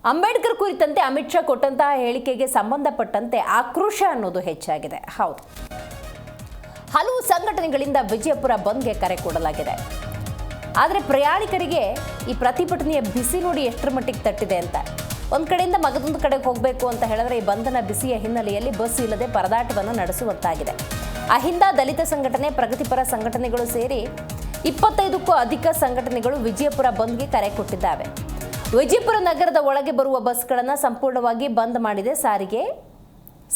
ಅಂಬೇಡ್ಕರ್ ಕುರಿತಂತೆ ಅಮಿತ್ ಶಾ ಕೊಟ್ಟಂತಹ ಹೇಳಿಕೆಗೆ ಸಂಬಂಧಪಟ್ಟಂತೆ ಆಕ್ರೋಶ ಅನ್ನೋದು ಹೆಚ್ಚಾಗಿದೆ. ಹೌದು, ಹಲವು ಸಂಘಟನೆಗಳಿಂದ ವಿಜಯಪುರ ಬಂದ್ಗೆ ಕರೆ ಕೊಡಲಾಗಿದೆ. ಆದರೆ ಪ್ರಯಾಣಿಕರಿಗೆ ಈ ಪ್ರತಿಭಟನೆಯ ಬಿಸಿ ನೋಡಿ ಎಷ್ಟರ ಮಟ್ಟಿಗೆ ತಟ್ಟಿದೆ ಅಂತ. ಒಂದು ಕಡೆಯಿಂದ ಮಗದೊಂದು ಕಡೆಗೆ ಹೋಗಬೇಕು ಅಂತ ಹೇಳಿದ್ರೆ ಈ ಬಂಧನ ಬಿಸಿಯ ಹಿನ್ನೆಲೆಯಲ್ಲಿ ಬಸ್ ಇಲ್ಲದೆ ಪರದಾಟವನ್ನು ನಡೆಸುವಂತಾಗಿದೆ. ಅಹಿಂದ ದಲಿತ ಸಂಘಟನೆ, ಪ್ರಗತಿಪರ ಸಂಘಟನೆಗಳು ಸೇರಿ 25ಕ್ಕೂ ಅಧಿಕ ಸಂಘಟನೆಗಳು ವಿಜಯಪುರ ಬಂದ್ಗೆ ಕರೆ ಕೊಟ್ಟಿದ್ದಾವೆ. ವಿಜಯಪುರ ನಗರದ ಒಳಗೆ ಬರುವ ಬಸ್ಗಳನ್ನು ಸಂಪೂರ್ಣವಾಗಿ ಬಂದ್ ಮಾಡಿದೆ ಸಾರಿಗೆ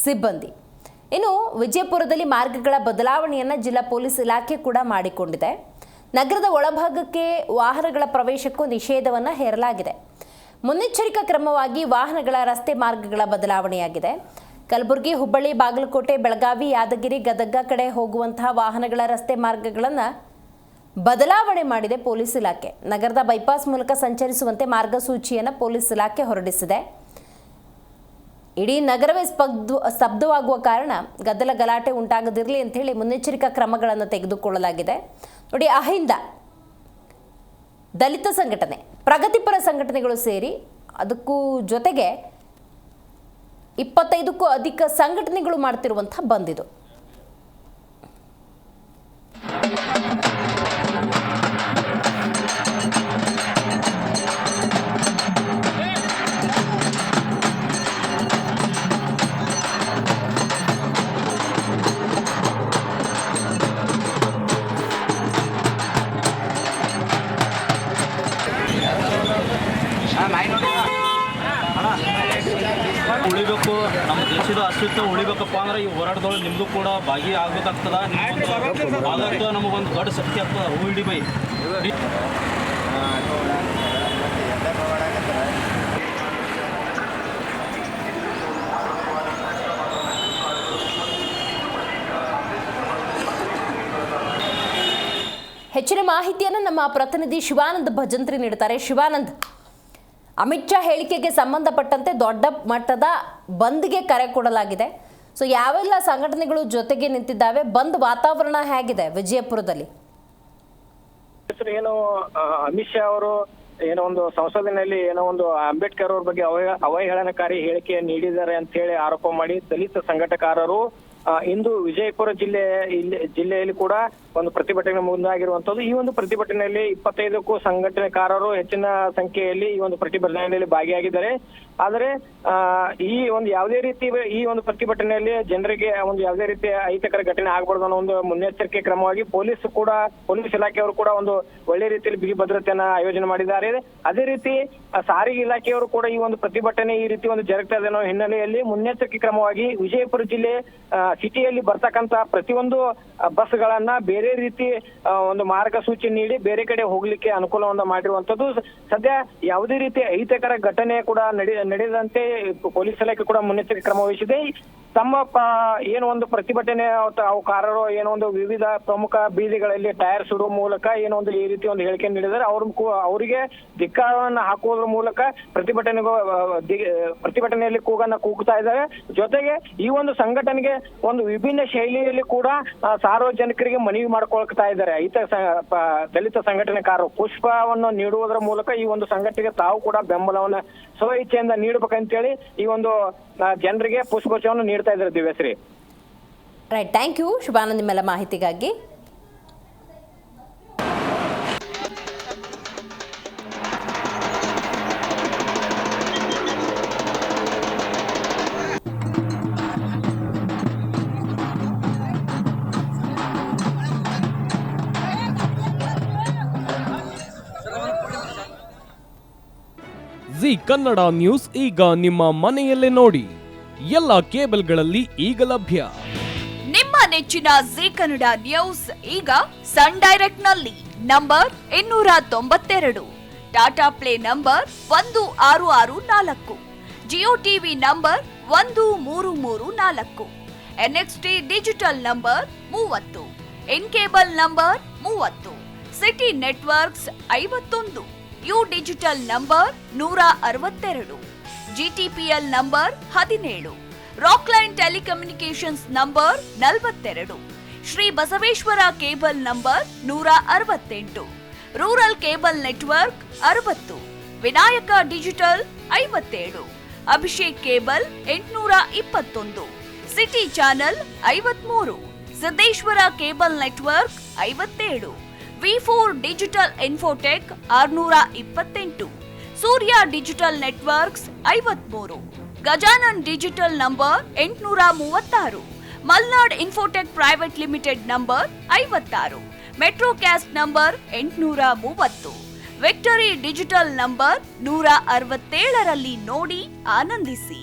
ಸಿಬ್ಬಂದಿ. ಇನ್ನು ವಿಜಯಪುರದಲ್ಲಿ ಮಾರ್ಗಗಳ ಬದಲಾವಣೆಯನ್ನು ಜಿಲ್ಲಾ ಪೊಲೀಸ್ ಇಲಾಖೆ ಕೂಡ ಮಾಡಿಕೊಂಡಿದೆ. ನಗರದ ಒಳಭಾಗಕ್ಕೆ ವಾಹನಗಳ ಪ್ರವೇಶಕ್ಕೂ ನಿಷೇಧವನ್ನು ಹೇರಲಾಗಿದೆ. ಮುನ್ನೆಚ್ಚರಿಕಾ ಕ್ರಮವಾಗಿ ವಾಹನಗಳ ರಸ್ತೆ ಮಾರ್ಗಗಳ ಬದಲಾವಣೆಯಾಗಿದೆ. ಕಲಬುರಗಿ, ಹುಬ್ಬಳ್ಳಿ, ಬಾಗಲಕೋಟೆ, ಬೆಳಗಾವಿ, ಯಾದಗಿರಿ, ಗದಗ ಕಡೆ ಹೋಗುವಂತಹ ವಾಹನಗಳ ರಸ್ತೆ ಮಾರ್ಗಗಳನ್ನು ಬದಲಾವಣೆ ಮಾಡಿದೆ ಪೊಲೀಸ್ ಇಲಾಖೆ. ನಗರದ ಬೈಪಾಸ್ ಮೂಲಕ ಸಂಚರಿಸುವಂತೆ ಮಾರ್ಗಸೂಚಿಯನ್ನು ಪೊಲೀಸ್ ಇಲಾಖೆ ಹೊರಡಿಸಿದೆ. ಇಡೀ ನಗರವೇ ಸ್ತಬ್ಧವಾಗುವ ಕಾರಣ ಗದ್ದಲ ಗಲಾಟೆ ಉಂಟಾಗದಿರಲಿ ಅಂತ ಹೇಳಿ ಮುನ್ನೆಚ್ಚರಿಕಾ ಕ್ರಮಗಳನ್ನು ತೆಗೆದುಕೊಳ್ಳಲಾಗಿದೆ. ನೋಡಿ, ಅಹಿಂದ ದಲಿತ ಸಂಘಟನೆ, ಪ್ರಗತಿಪರ ಸಂಘಟನೆಗಳು ಸೇರಿ ಅದಕ್ಕೂ ಜೊತೆಗೆ 25ಕ್ಕೂ ಅಧಿಕ ಸಂಘಟನೆಗಳು ಮಾಡ್ತಿರುವಂತಹ ಬಂದಿದು. ಉಳಿಬೇಕು, ನಮ್ಮ ದೇಶದ ಅಸ್ತಿತ್ವ ಉಳಿಬೇಕಪ್ಪ ಅಂದ್ರೆ ಈ ಹೋರಾಟದೊಳಗೆ ನಿಮ್ಮದು ಕೂಡ ಭಾಗಿ ಆಗ್ಬೇಕಾಗ್ತದ. ಆದಷ್ಟು ನಮಗೊಂದು ದೊಡ್ಡ ಶಕ್ತಿ ಆಗ್ತದೆ. ಹೂವಿಡಿ ಬೈ ಹೆಚ್ಚಿನ ಮಾಹಿತಿಯನ್ನು ನಮ್ಮ ಪ್ರತಿನಿಧಿ ಶಿವಾನಂದ್ ಭಜಂತ್ರಿ ನೀಡುತ್ತಾರೆ. ಶಿವಾನಂದ್, ಅಮಿತ್ ಶಾ ಹೇಳಿಕೆಗೆ ಸಂಬಂಧಪಟ್ಟಂತೆ ದೊಡ್ಡ ಮಟ್ಟದ ಬಂದ್ಗೆ ಕರೆ ಕೊಡಲಾಗಿದೆ. ಸೊ ಯಾವೆಲ್ಲ ಸಂಘಟನೆಗಳು ಜೊತೆಗೆ ನಿಂತಿದ್ದಾವೆ? ಬಂದ್ ವಾತಾವರಣ ಹೇಗಿದೆ ವಿಜಯಪುರದಲ್ಲಿ? ಏನು ಅಮಿತ್ ಶಾ ಅವರು ಏನೋ ಒಂದು ಸಂಸತ್ತಿನಲ್ಲಿ ಏನೋ ಒಂದು ಅಂಬೇಡ್ಕರ್ ಅವ್ರ ಬಗ್ಗೆ ಅವಹೇಳನಕಾರಿ ಹೇಳಿಕೆ ನೀಡಿದ್ದಾರೆ ಅಂತ ಹೇಳಿ ಆರೋಪ ಮಾಡಿ ದಲಿತ ಸಂಘಟಕರು ಇಂದು ವಿಜಯಪುರ ಜಿಲ್ಲೆಯಲ್ಲಿ ಕೂಡ ಒಂದು ಪ್ರತಿಭಟನೆ ಮುಂದಾಗಿರುವಂತದ್ದು. ಈ ಒಂದು ಪ್ರತಿಭಟನೆಯಲ್ಲಿ 25ಕ್ಕೂ ಸಂಘಟನೆಕಾರರು ಹೆಚ್ಚಿನ ಸಂಖ್ಯೆಯಲ್ಲಿ ಈ ಒಂದು ಪ್ರತಿಭಟನೆಯಲ್ಲಿ ಭಾಗಿಯಾಗಿದ್ದಾರೆ. ಆದರೆ ಈ ಒಂದು ಯಾವುದೇ ರೀತಿ ಈ ಒಂದು ಪ್ರತಿಭಟನೆಯಲ್ಲಿ ಜನರಿಗೆ ಒಂದು ಯಾವುದೇ ರೀತಿಯ ಅಹಿತಕರ ಘಟನೆ ಆಗಬಾರ್ದು ಅನ್ನೋ ಒಂದು ಮುನ್ನೆಚ್ಚರಿಕೆ ಕ್ರಮವಾಗಿ ಪೊಲೀಸ್ ಇಲಾಖೆಯವರು ಕೂಡ ಒಂದು ಒಳ್ಳೆ ರೀತಿಯಲ್ಲಿ ಬಿಗಿ ಭದ್ರತೆಯನ್ನ ಆಯೋಜನೆ ಮಾಡಿದ್ದಾರೆ. ಅದೇ ರೀತಿ ಸಾರಿಗೆ ಇಲಾಖೆಯವರು ಕೂಡ ಈ ಒಂದು ಪ್ರತಿಭಟನೆ ಈ ರೀತಿ ಒಂದು ಜರುಗ್ತಾ ಇದೆ ಅನ್ನೋ ಹಿನ್ನೆಲೆಯಲ್ಲಿ ಮುನ್ನೆಚ್ಚರಿಕೆ ಕ್ರಮವಾಗಿ ವಿಜಯಪುರ ಜಿಲ್ಲೆ ಸಿಟಿಯಲ್ಲಿ ಬರ್ತಕ್ಕಂತ ಪ್ರತಿಯೊಂದು ಬಸ್ಗಳನ್ನ ಬೇರೆ ರೀತಿ ಒಂದು ಮಾರ್ಗಸೂಚಿ ನೀಡಿ ಬೇರೆ ಕಡೆ ಹೋಗ್ಲಿಕ್ಕೆ ಅನುಕೂಲವನ್ನ ಮಾಡಿರುವಂತದ್ದು. ಸದ್ಯ ಯಾವುದೇ ರೀತಿಯ ಅಹಿತಕರ ಘಟನೆ ಕೂಡ ನಡೆದಂತೆ ಪೊಲೀಸ್ ಇಲಾಖೆ ಕೂಡ ಮುನ್ನೆಚ್ಚರಿಕೆ ಕ್ರಮ ವಹಿಸಿದೆ. ತಮ್ಮ ಏನು ಒಂದು ಪ್ರತಿಭಟನೆ ಕಾರರು ಏನೋ ಒಂದು ವಿವಿಧ ಪ್ರಮುಖ ಬೀದಿಗಳಲ್ಲಿ ಟೈರ್ ಸುಡುವ ಮೂಲಕ ಏನೋ ಒಂದು ಈ ರೀತಿ ಒಂದು ಹೇಳಿಕೆ ನೀಡಿದರೆ ಅವರಿಗೆ ಧಿಕ್ಕಾರವನ್ನು ಹಾಕುವುದರ ಮೂಲಕ ಪ್ರತಿಭಟನೆಯಲ್ಲಿ ಕೂಗ್ತಾ ಇದ್ದಾರೆ. ಜೊತೆಗೆ ಈ ಒಂದು ಸಂಘಟನೆಗೆ ಒಂದು ವಿಭಿನ್ನ ಶೈಲಿಯಲ್ಲಿ ಕೂಡ ಸಾರ್ವಜನಿಕರಿಗೆ ಮನವಿ ಮಾಡ್ಕೊಳ್ತಾ ಇದ್ದಾರೆ. ದಲಿತ ಸಂಘಟನೆಕಾರರು ಪುಷ್ಪವನ್ನು ನೀಡುವುದರ ಮೂಲಕ ಈ ಒಂದು ಸಂಘಟನೆಗೆ ತಾವು ಕೂಡ ಬೆಂಬಲವನ್ನ ಸ್ವ ಇಚ್ಛೆಯಿಂದ ನೀಡಬೇಕಂತೇಳಿ ಈ ಒಂದು ಜನರಿಗೆ ಪುಷ್ಪಗುಚ್ಛವನ್ನು ನೀಡ್ತಾ ಇದ್ದಾರೆ. Divyashree, right, thank you Shivanand ನಿಮ್ಮೆಲ್ಲ ಮಾಹಿತಿಗಾಗಿ. ಜಿ ಕನ್ನಡ ನ್ಯೂಸ್ ಈಗ ನಿಮ್ಮ ಮನೆಯಲ್ಲೇ ನೋಡಿ. ಎಲ್ಲ ಕೇಬಲ್ಗಳಲ್ಲಿ ಈಗ ಲಭ್ಯ. ನಿಮ್ಮ ನೆಚ್ಚಿನ ಜಿ ಕನ್ನಡ ನ್ಯೂಸ್ ಈಗ ಸನ್ ಡೈರೆಕ್ಟ್ ನಲ್ಲಿ number 292, Tata play number 1664, Jio TV number 1334, NXT digital number 30, in cable number 30, city networks 51, U digital number 162, GTPL number 17, Rockline telecommunications number 42, Shri Basaveshwara cable number 168, rural cable network 60, Vinayaka digital 57, Abhishek cable 821, city channel 53, Siddeshwara cable network 57, V4 digital Infotech 628, Surya digital networks 53, Gajanan digital number 836, Malnad Infotech private limited number 56, Metrocast number 830, Victory digital number 167ರಲ್ಲಿ ನೋಡಿ ಆನಂದಿಸಿ.